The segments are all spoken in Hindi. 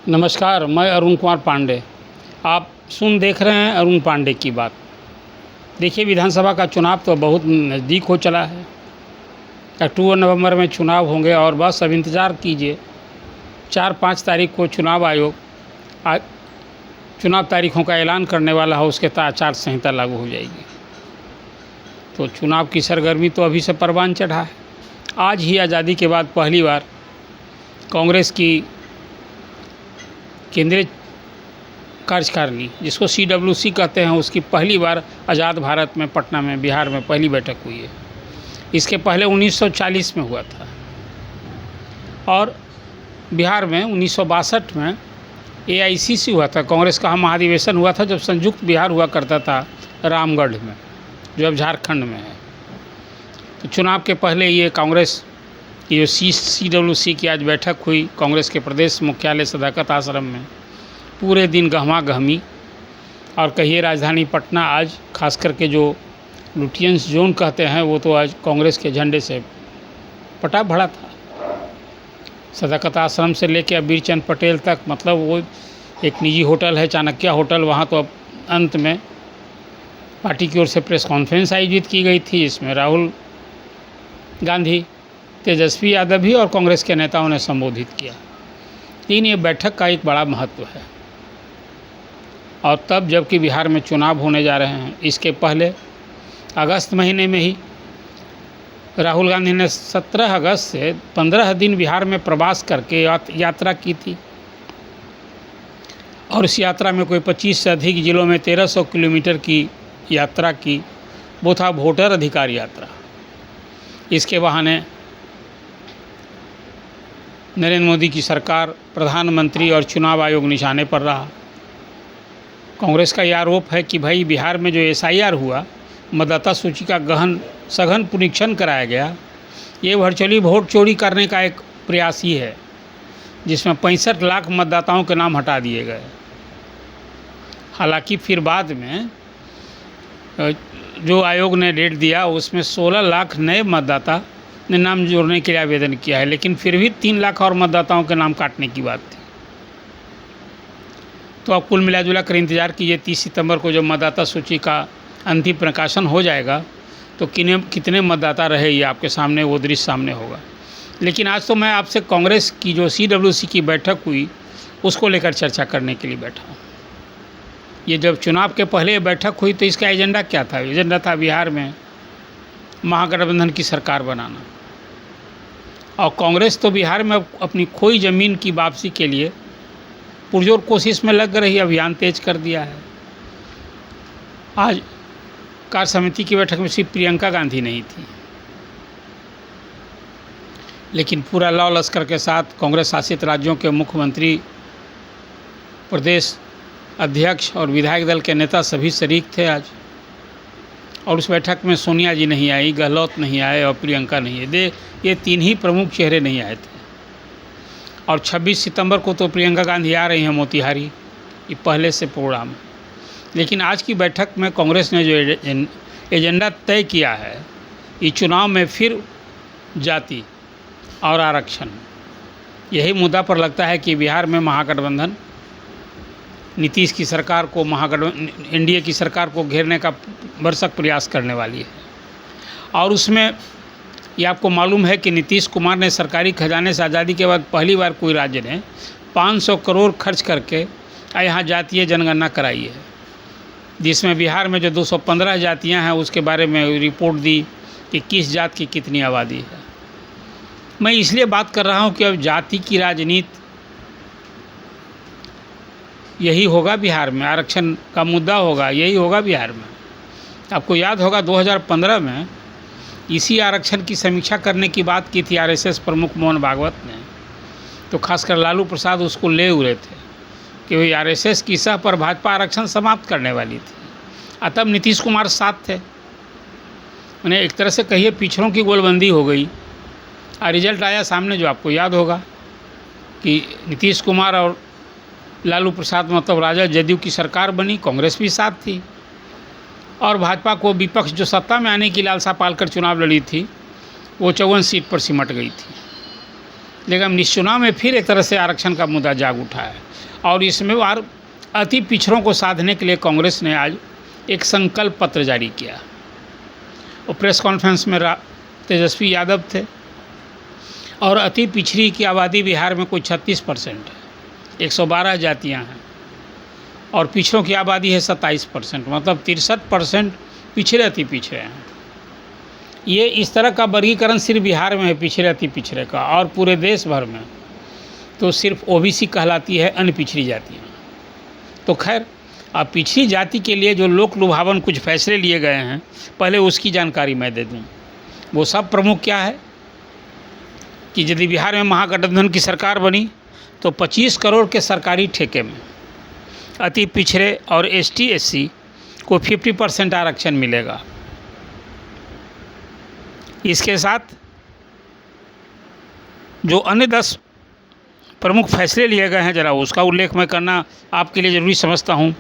नमस्कार, मैं अरुण कुमार पांडे। आप देख रहे हैं अरुण पांडे की बात। देखिए, विधानसभा का चुनाव तो बहुत नज़दीक हो चला है। अक्टूबर नवंबर में चुनाव होंगे और बस अब इंतज़ार कीजिए। 4-5 तारीख को चुनाव आयोग चुनाव तारीखों का ऐलान करने वाला है। उसके तहत आचार संहिता लागू हो जाएगी। तो चुनाव की सरगर्मी तो अभी से परवान चढ़ा है। आज ही आज़ादी के बाद पहली बार कांग्रेस की केंद्रीय कार्यकारिणी, जिसको CWC कहते हैं, उसकी पहली बार आज़ाद भारत में पटना में बिहार में पहली बैठक हुई है। इसके पहले 1940 में हुआ था और बिहार में 1962 में AICC हुआ था, कांग्रेस का महाधिवेशन हुआ था, जब संयुक्त बिहार हुआ करता था रामगढ़ में, जो अब झारखंड में है। तो चुनाव के पहले ये कांग्रेस की जो CWC की आज बैठक हुई कांग्रेस के प्रदेश मुख्यालय सदाकत आश्रम में, पूरे दिन गहमा गहमी। और कहिए राजधानी पटना आज खास करके जो लुटियंस जोन कहते हैं, वो तो आज कांग्रेस के झंडे से पटा भरा था। सदाकत आश्रम से लेकर अबीरचंद पटेल तक, मतलब वो एक निजी होटल है चाणक्य होटल, वहाँ तो अब अंत में पार्टी की ओर से प्रेस कॉन्फ्रेंस आयोजित की गई थी, जिसमें राहुल गांधी, तेजस्वी यादव भी और कांग्रेस के नेताओं ने संबोधित किया। लेकिन ये बैठक का एक बड़ा महत्व है। और तब जबकि बिहार में चुनाव होने जा रहे हैं, इसके पहले अगस्त महीने में ही राहुल गांधी ने 17 अगस्त से 15 दिन बिहार में प्रवास करके यात्रा की थी। और इस यात्रा में कोई 25 से अधिक जिलों में 1300 किलोमीटर की यात्रा की। वो था वोटर अधिकार यात्रा। इसके बहाने नरेंद्र मोदी की सरकार, प्रधानमंत्री और चुनाव आयोग निशाने पर रहा। कांग्रेस का यह आरोप है कि भाई बिहार में जो SIR हुआ, मतदाता सूची का सघन पुनरीक्षण कराया गया, ये वर्चुअली वोट चोरी करने का एक प्रयास ही है, जिसमें 65 लाख मतदाताओं के नाम हटा दिए गए। हालांकि फिर बाद में जो आयोग ने डेट दिया, उसमें 16 लाख नए मतदाता ने नाम जोड़ने के लिए आवेदन किया है, लेकिन फिर भी 3 लाख और मतदाताओं के नाम काटने की बात थी। तो अब कुल मिलाजुला कर इंतज़ार कीजिए, 30 सितंबर को जब मतदाता सूची का अंतिम प्रकाशन हो जाएगा तो कितने मतदाता रहे, ये आपके सामने वो दृश्य सामने होगा। लेकिन आज तो मैं आपसे कांग्रेस की जो CWC की बैठक हुई उसको लेकर चर्चा करने के लिए बैठा हूँ। ये जब चुनाव के पहले बैठक हुई तो इसका एजेंडा क्या था? एजेंडा था बिहार में महागठबंधन की सरकार बनाना। और कांग्रेस तो बिहार में अपनी खोई ज़मीन की वापसी के लिए पुरजोर कोशिश में लग रही, अभियान तेज कर दिया है। आज कार्य समिति की बैठक में सिर्फ प्रियंका गांधी नहीं थी, लेकिन पूरा लौ लश्कर के साथ कांग्रेस शासित राज्यों के मुख्यमंत्री, प्रदेश अध्यक्ष और विधायक दल के नेता सभी शरीक थे आज। और उस बैठक में सोनिया जी नहीं आई, गहलोत नहीं आए और प्रियंका नहीं आए। ये 3 ही प्रमुख चेहरे नहीं आए थे। और 26 सितंबर को तो प्रियंका गांधी आ रही हैं मोतिहारी, ये पहले से प्रोग्राम है। लेकिन आज की बैठक में कांग्रेस ने जो एजेंडा तय किया है, ये चुनाव में फिर जाति और आरक्षण, यही मुद्दा पर लगता है कि बिहार में महागठबंधन नीतीश की सरकार को, NDA की सरकार को घेरने का भरसक प्रयास करने वाली है। और उसमें ये आपको मालूम है कि नीतीश कुमार ने सरकारी खजाने से आज़ादी के बाद पहली बार कोई राज्य ने 500 करोड़ खर्च करके यहाँ जातीय जनगणना कराई है, जिसमें बिहार में जो 215 जातियाँ हैं उसके बारे में रिपोर्ट दी कि किस जात की कितनी आबादी है। मैं इसलिए बात कर रहा हूँ कि अब जाति की राजनीति यही होगा बिहार में, आरक्षण का मुद्दा होगा, यही होगा बिहार में। आपको याद होगा 2015 में इसी आरक्षण की समीक्षा करने की बात की थी RSS प्रमुख मोहन भागवत ने। तो खासकर लालू प्रसाद उसको ले उड़े थे कि वही RSS की सह पर भाजपा आरक्षण समाप्त करने वाली थी। तब नीतीश कुमार साथ थे। उन्हें एक तरह से कहिए पिछड़ों की गोलबंदी हो गई। रिजल्ट आया सामने, जो आपको याद होगा कि नीतीश कुमार और लालू प्रसाद मतलब राजद जदयू की सरकार बनी, कांग्रेस भी साथ थी। और भाजपा को विपक्ष जो सत्ता में आने की लालसा पालकर चुनाव लड़ी थी, वो 54 सीट पर सिमट गई थी। लेकिन इस चुनाव में फिर एक तरह से आरक्षण का मुद्दा जाग उठा है और इसमें और अति पिछड़ों को साधने के लिए कांग्रेस ने आज एक संकल्प पत्र जारी किया। और प्रेस कॉन्फ्रेंस में तेजस्वी यादव थे और अति पिछड़ी की आबादी बिहार में कोई 36% है, 112 जातियां हैं और पिछड़ों की आबादी है 27%, मतलब 63% पिछड़े अति पिछड़े हैं। ये इस तरह का वर्गीकरण सिर्फ बिहार में है पिछड़े अति पिछड़े का, और पूरे देश भर में तो सिर्फ ओबीसी कहलाती है अन्य पिछड़ी जातियाँ। तो खैर, अब पिछड़ी जाति के लिए जो लोक लुभावन कुछ फैसले लिए गए हैं, पहले उसकी जानकारी मैं दे दूँ। वो सब प्रमुख क्या है कि यदि बिहार में महागठबंधन की सरकार बनी तो 25 करोड़ के सरकारी ठेके में अति पिछड़े और ST SC को 50% आरक्षण मिलेगा। इसके साथ जो अन्य 10 प्रमुख फैसले लिए गए हैं, ज़रा उसका उल्लेख मैं करना आपके लिए ज़रूरी समझता हूं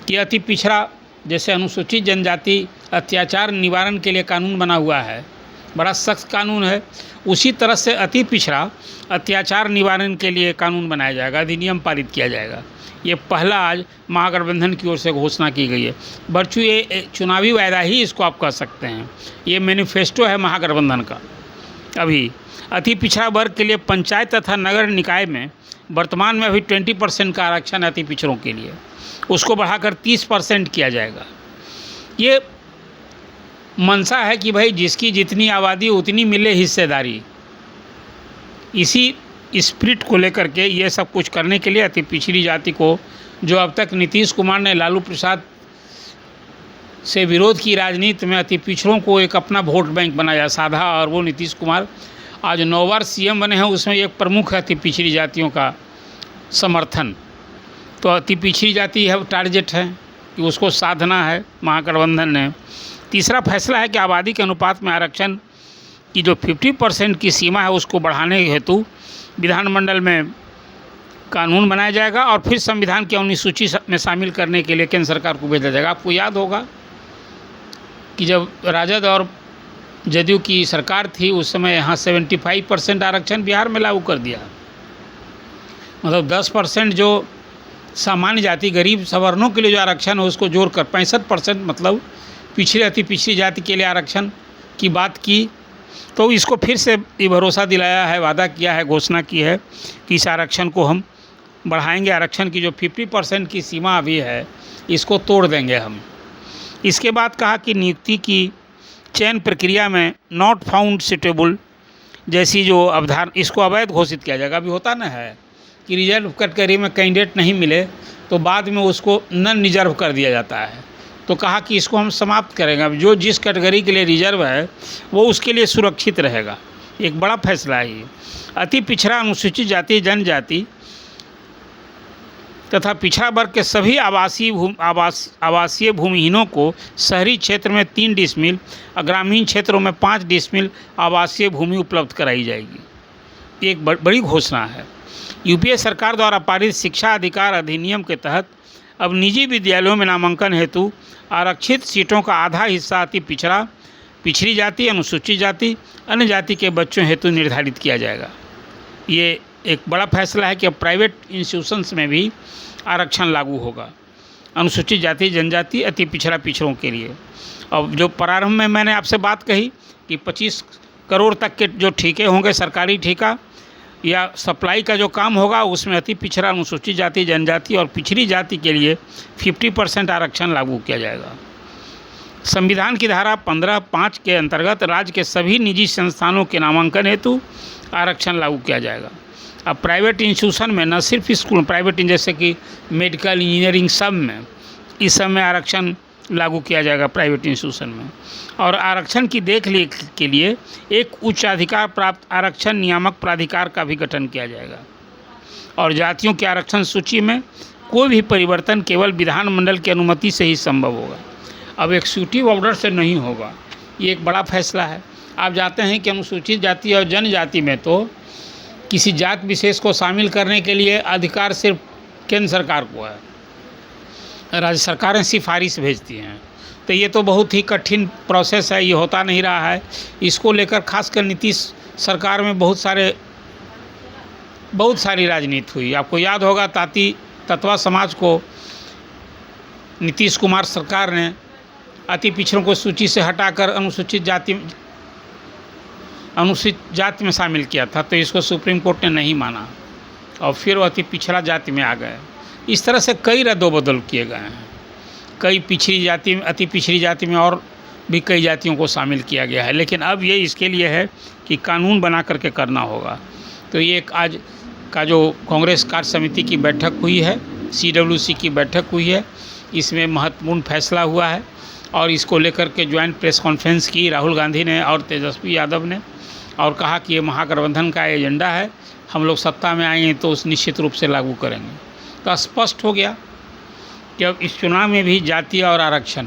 कि अति पिछड़ा, जैसे अनुसूचित जनजाति अत्याचार निवारण के लिए कानून बना हुआ है, बड़ा सख्त कानून है, उसी तरह से अति पिछड़ा अत्याचार निवारण के लिए कानून बनाया जाएगा, अधिनियम पारित किया जाएगा। ये पहला आज महागठबंधन की ओर से घोषणा की गई है। बच्चू ये चुनावी वायदा ही इसको आप कह सकते हैं, ये मैनिफेस्टो है महागठबंधन का। अभी अति पिछड़ा वर्ग के लिए पंचायत तथा नगर निकाय में वर्तमान में अभी 20% का आरक्षण अति पिछड़ों के लिए, उसको बढ़ाकर 30% किया जाएगा। ये मंशा है कि भाई जिसकी जितनी आबादी उतनी मिले हिस्सेदारी। इसी स्पिरिट को लेकर के ये सब कुछ करने के लिए अति पिछड़ी जाति को, जो अब तक नीतीश कुमार ने लालू प्रसाद से विरोध की राजनीति में अति पिछड़ों को एक अपना वोट बैंक बनाया साधा, और वो नीतीश कुमार आज 9 बार CM बने हैं, उसमें एक प्रमुख है अति पिछड़ी जातियों का समर्थन। तो अति पिछड़ी जाति है टारगेट है कि उसको साधना है महागठबंधन ने। तीसरा फैसला है कि आबादी के अनुपात में आरक्षण की जो 50% की सीमा है उसको बढ़ाने हेतु विधानमंडल में कानून बनाया जाएगा और फिर संविधान की 19 सूची में शामिल करने के लिए केंद्र सरकार को भेजा जाएगा। आपको याद होगा कि जब राजद और जदयू की सरकार थी उस समय यहाँ 75% आरक्षण बिहार में लागू कर दिया, मतलब 10% जो सामान्य जाति गरीब सवर्णों के लिए जो आरक्षण है उसको जोड़कर 65%, मतलब पिछड़े अति पिछड़ी जाति के लिए आरक्षण की बात की। तो इसको फिर से ये भरोसा दिलाया है, वादा किया है, घोषणा की है कि इस आरक्षण को हम बढ़ाएंगे। आरक्षण की जो 50% की सीमा अभी है इसको तोड़ देंगे हम। इसके बाद कहा कि नियुक्ति की चयन प्रक्रिया में नॉट फाउंड सुटेबल जैसी जो अवधारणा, इसको अवैध घोषित किया जाएगा। अभी होता ना है कि रिजर्व कैटेगरी में कैंडिडेट नहीं मिले तो बाद में उसको नन रिजर्व कर दिया जाता है। तो कहा कि इसको हम समाप्त करेंगे। अब जो जिस कैटेगरी के लिए रिजर्व है वो उसके लिए सुरक्षित रहेगा। एक बड़ा फैसला है ये। अति पिछड़ा अनुसूचित जाति जनजाति तथा पिछड़ा वर्ग के सभी आवासीय भूमिहीनों को शहरी क्षेत्र में 3 डिसमिल और ग्रामीण क्षेत्रों में 5 डिसमिल आवासीय भूमि उपलब्ध कराई जाएगी। एक बड़ी घोषणा है। यूपीए सरकार द्वारा पारित शिक्षा अधिकार अधिनियम के तहत अब निजी विद्यालयों में नामांकन हेतु आरक्षित सीटों का आधा हिस्सा अति पिछड़ा, पिछड़ी जाति, अनुसूचित जाति, अन्य जाति के बच्चों हेतु निर्धारित किया जाएगा। ये एक बड़ा फैसला है कि अब प्राइवेट इंस्टीट्यूशंस में भी आरक्षण लागू होगा अनुसूचित जाति, जनजाति, अति पिछड़ा पिछड़ों के लिए। अब जो प्रारंभ में मैंने आपसे बात कही कि 25 करोड़ तक के जो ठेके होंगे, सरकारी ठेका या सप्लाई का जो काम होगा, उसमें अति पिछड़ा, अनुसूचित जाति, जनजाति और पिछड़ी जाति के लिए 50% आरक्षण लागू किया जाएगा। संविधान की धारा 15(5) के अंतर्गत राज्य के सभी निजी संस्थानों के नामांकन हेतु आरक्षण लागू किया जाएगा। अब प्राइवेट इंस्टीट्यूशन में न सिर्फ स्कूल, प्राइवेट जैसे कि मेडिकल, इंजीनियरिंग, सब में इस सब में आरक्षण लागू किया जाएगा प्राइवेट इंस्टीट्यूशन में। और आरक्षण की देखरेख के लिए एक उच्च अधिकार प्राप्त आरक्षण नियामक प्राधिकार का भी गठन किया जाएगा। और जातियों के आरक्षण सूची में कोई भी परिवर्तन केवल विधानमंडल की अनुमति से ही संभव होगा। अब एग्जीक्यूटिव ऑर्डर से नहीं होगा। ये एक बड़ा फैसला है। आप जानते हैं कि अनुसूचित जाति और जनजाति में तो किसी जात विशेष को शामिल करने के लिए अधिकार सिर्फ केंद्र सरकार को है, राज्य सरकारें सिफारिश भेजती हैं। तो ये तो बहुत ही कठिन प्रोसेस है, ये होता नहीं रहा है। इसको लेकर खासकर नीतीश सरकार में बहुत सारे बहुत सारी राजनीति हुई। आपको याद होगा तत्वा समाज को नीतीश कुमार सरकार ने अति पिछड़ों को सूची से हटाकर अनुसूचित जाति में शामिल किया था, तो इसको सुप्रीम कोर्ट ने नहीं माना और फिर वो अति पिछड़ा जाति में आ गए। इस तरह से कई रद्दोबदल किए गए हैं। कई अति पिछड़ी जाति में और भी कई जातियों को शामिल किया गया है, लेकिन अब ये इसके लिए है कि कानून बना करके करना होगा। तो ये आज का जो कांग्रेस कार्य समिति की बैठक हुई है, CWC की बैठक हुई है, इसमें महत्वपूर्ण फैसला हुआ है और इसको लेकर के ज्वाइंट प्रेस कॉन्फ्रेंस की राहुल गांधी ने और तेजस्वी यादव ने, और कहा कि ये महागठबंधन का एजेंडा है, हम लोग सत्ता में आएंगे तो उस निश्चित रूप से लागू करेंगे। तो स्पष्ट हो गया कि अब इस चुनाव में भी जाति और आरक्षण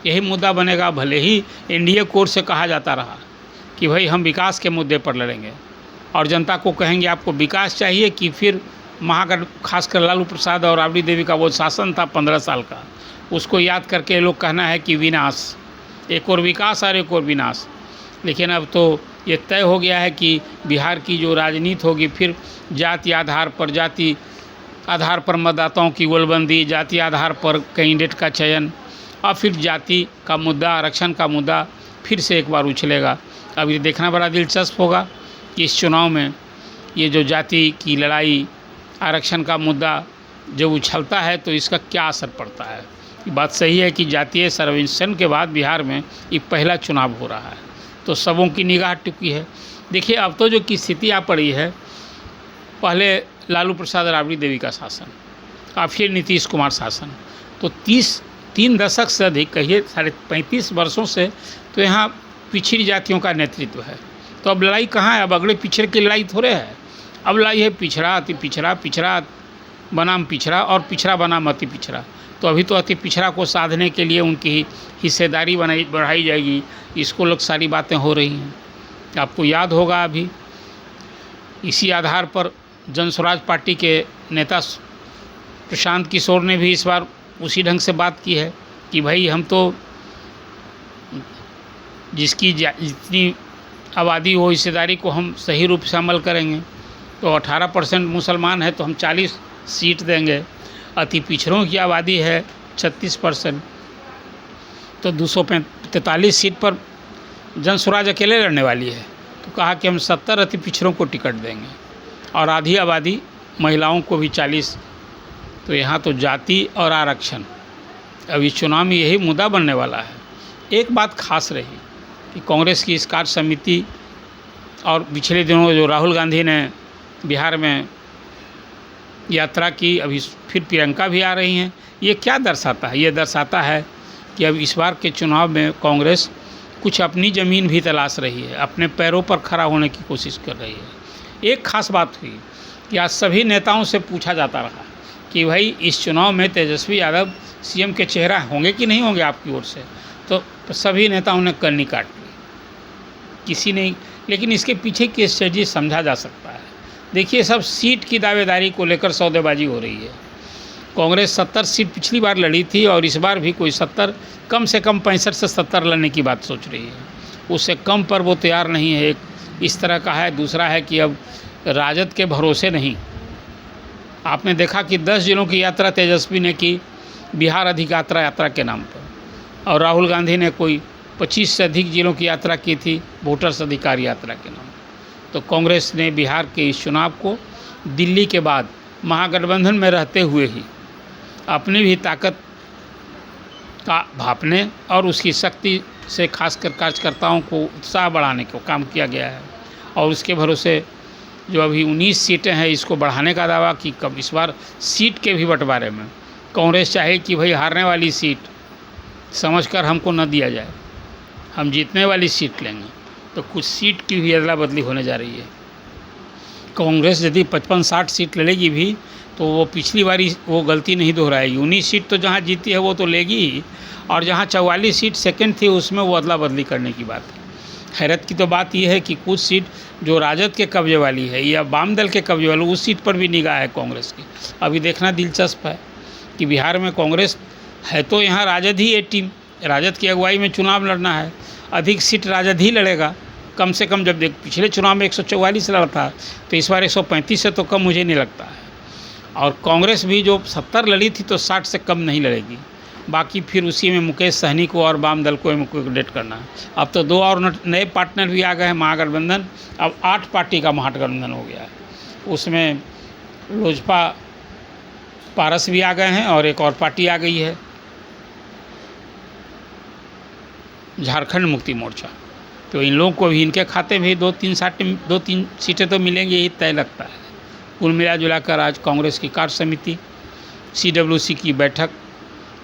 यही मुद्दा बनेगा। भले ही NDA कोर से कहा जाता रहा कि भाई हम विकास के मुद्दे पर लड़ेंगे और जनता को कहेंगे आपको विकास चाहिए कि फिर खासकर लालू प्रसाद और राबड़ी देवी का वो शासन था 15 साल का, उसको याद करके लोग कहना है कि विनाश, एक और विकास और एक और विनाश। लेकिन अब तो ये तय हो गया है कि बिहार की जो राजनीति होगी फिर जाति आधार पर मतदाताओं की गोलबंदी, जाति आधार पर कैंडिडेट का चयन और फिर जाति का मुद्दा, आरक्षण का मुद्दा फिर से एक बार उछलेगा। अब ये देखना बड़ा दिलचस्प होगा कि इस चुनाव में ये जो जाति की लड़ाई, आरक्षण का मुद्दा जब उछलता है तो इसका क्या असर पड़ता है। ये बात सही है कि जातीय सर्वेक्षण के बाद बिहार में ये पहला चुनाव हो रहा है, तो सबों की निगाह टिकी है। देखिए अब तो जो की स्थिति आ पड़ी है, पहले लालू प्रसाद राबड़ी देवी का शासन और फिर नीतीश कुमार शासन, तो 3 दशक से अधिक, कहिए 35 वर्षों से तो यहाँ पिछड़ी जातियों का नेतृत्व है। तो अब लड़ाई कहाँ है? अब अगले पिछड़े की लड़ाई थोड़े है, अब लड़ाई है पिछड़ा अति पिछड़ा, पिछड़ा बनाम पिछड़ा और पिछड़ा बनाम अति पिछड़ा। तो अभी तो अति पिछड़ा को साधने के लिए उनकी हिस्सेदारी बढ़ाई जाएगी, इसको लोग सारी बातें हो रही हैं। आपको याद होगा अभी इसी आधार पर जन स्वराज पार्टी के नेता प्रशांत किशोर ने भी इस बार उसी ढंग से बात की है कि भाई हम तो जिसकी जितनी आबादी हो हिस्सेदारी को हम सही रूप से अमल करेंगे। तो 18% मुसलमान है तो हम 40 सीट देंगे, अति पिछड़ों की आबादी है 36%, तो 243 सीट पर जन स्वराज अकेले लड़ने वाली है। तो कहा कि हम 70 अति पिछड़ों को टिकट देंगे और आधी आबादी महिलाओं को भी 40। तो यहाँ तो जाति और आरक्षण अब इस चुनाव में यही मुद्दा बनने वाला है। एक बात खास रही कि कांग्रेस की इस कार्य समिति और पिछले दिनों जो राहुल गांधी ने बिहार में यात्रा की, अभी फिर प्रियंका भी आ रही हैं, ये क्या दर्शाता है? ये दर्शाता है कि अब इस बार के चुनाव में कांग्रेस कुछ अपनी ज़मीन भी तलाश रही है, अपने पैरों पर खड़ा होने की कोशिश कर रही है। एक खास बात हुई कि आज सभी नेताओं से पूछा जाता रहा कि भाई इस चुनाव में तेजस्वी यादव CM के चेहरा होंगे कि नहीं होंगे आपकी ओर से, तो सभी नेताओं ने करनी काट ली, किसी ने। लेकिन इसके पीछे की स्ट्रेटजी समझा जा सकता है। देखिए सब सीट की दावेदारी को लेकर सौदेबाजी हो रही है। कांग्रेस 70 सीट पिछली बार लड़ी थी और इस बार भी कोई 70, कम से कम 65 से 70 लड़ने की बात सोच रही है, उससे कम पर वो तैयार नहीं है। एक इस तरह का है, दूसरा है कि अब राजद के भरोसे नहीं। आपने देखा कि 10 जिलों की यात्रा तेजस्वी ने की बिहार अधिक यात्रा के नाम पर, और राहुल गांधी ने कोई 25 से अधिक जिलों की यात्रा की थी वोटर्स अधिकार यात्रा के नाम। तो कांग्रेस ने बिहार के इस चुनाव को दिल्ली के बाद महागठबंधन में रहते हुए ही अपनी भी ताकत का भापने और उसकी शक्ति से खासकर कार्यकर्ताओं को उत्साह बढ़ाने को काम किया गया है। और उसके भरोसे जो अभी 19 सीटें हैं इसको बढ़ाने का दावा कि कब इस बार सीट के भी बंटवारे में कांग्रेस चाहे कि भाई हारने वाली सीट समझकर हमको न दिया जाए, हम जीतने वाली सीट लेंगे। तो कुछ सीट की भी अदला बदली होने जा रही है। कांग्रेस यदि 55-60 सीट लड़ेगी भी तो वो पिछली बारी वो गलती नहीं दोहराएगी। 19 सीट तो जहाँ जीती है वो तो लेगी ही, और जहाँ 44 सीट सेकंड थी उसमें वो अदला बदली करने की बात है। हैरत की तो बात यह है कि कुछ सीट जो राजद के कब्जे वाली है या वाम दल के कब्जे वाली, उस सीट पर भी निगाह है कांग्रेस की। अभी देखना दिलचस्प है कि बिहार में कांग्रेस है तो यहाँ राजद ही एक टीम, राजद की अगुवाई में चुनाव लड़ना है, अधिक सीट राजद ही लड़ेगा, कम से कम जब देख पिछले चुनाव में 144 लड़ा था, तो इस बार 135 से तो कम मुझे नहीं लगता है। और कांग्रेस भी जो 70 लड़ी थी तो 60 से कम नहीं लड़ेगी। बाकी फिर उसी में मुकेश सहनी को और वाम दल को एकोमोडेट करना है। अब तो 2 और नए पार्टनर भी आ गए हैं महागठबंधन, अब 8 पार्टी का महागठबंधन हो गया है। उसमें लोजपा पारस भी आ गए हैं और एक और पार्टी आ गई है झारखंड मुक्ति मोर्चा। तो इन लोगों को भी इनके खाते में 2-3 सीटें तो मिलेंगी, यही तय लगता है। कुल मिला जुलाकर आज कांग्रेस की कार्य समिति CWC की बैठक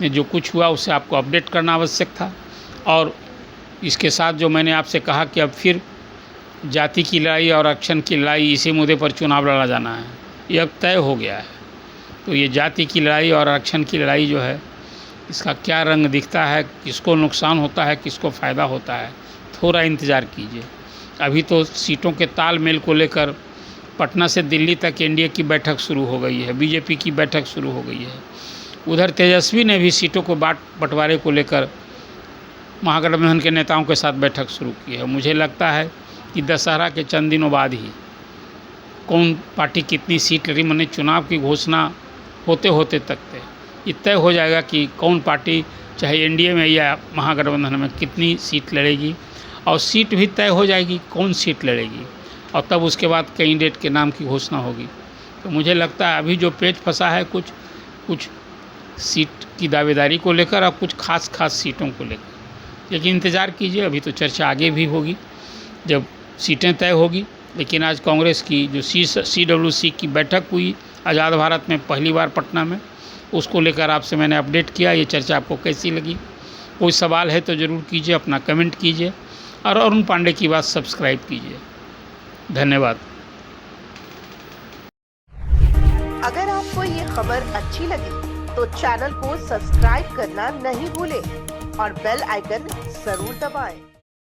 में जो कुछ हुआ उसे आपको अपडेट करना आवश्यक था। और इसके साथ जो मैंने आपसे कहा कि अब फिर जाति की लड़ाई और आरक्षण की लड़ाई, इसी मुद्दे पर चुनाव लड़ा जाना है, यह अब तय हो गया है। तो ये जाति की लड़ाई और आरक्षण की लड़ाई जो है, इसका क्या रंग दिखता है, किसको नुकसान होता है, किसको फ़ायदा होता है, थोड़ा इंतज़ार कीजिए। अभी तो सीटों के तालमेल को लेकर पटना से दिल्ली तक NDA की बैठक शुरू हो गई है, BJP की बैठक शुरू हो गई है। उधर तेजस्वी ने भी सीटों को बंटवारे को लेकर महागठबंधन के नेताओं के साथ बैठक शुरू की है। मुझे लगता है कि दशहरा के चंद दिनों बाद ही कौन पार्टी कितनी सीट लड़ी, मैंने चुनाव की घोषणा होते होते तक ये तय हो जाएगा कि कौन पार्टी चाहे NDA में या महागठबंधन में कितनी सीट लड़ेगी, और सीट भी तय हो जाएगी कौन सीट लड़ेगी, और तब उसके बाद कैंडिडेट के नाम की घोषणा होगी। तो मुझे लगता है अभी जो पेच फंसा है कुछ सीट की दावेदारी को लेकर और कुछ खास सीटों को लेकर। लेकिन इंतज़ार कीजिए, अभी तो चर्चा आगे भी होगी जब सीटें तय होगी। लेकिन आज कांग्रेस की जो CWC की बैठक हुई आज़ाद भारत में पहली बार पटना में, उसको लेकर आपसे मैंने अपडेट किया। ये चर्चा आपको कैसी लगी? कोई सवाल है तो ज़रूर कीजिए, अपना कमेंट कीजिए और अरुण पांडे की बात सब्सक्राइब कीजिए। धन्यवाद। अगर आपको ये खबर अच्छी लगी तो चैनल को सब्सक्राइब करना नहीं भूलें और बेल आइकन जरूर दबाएं।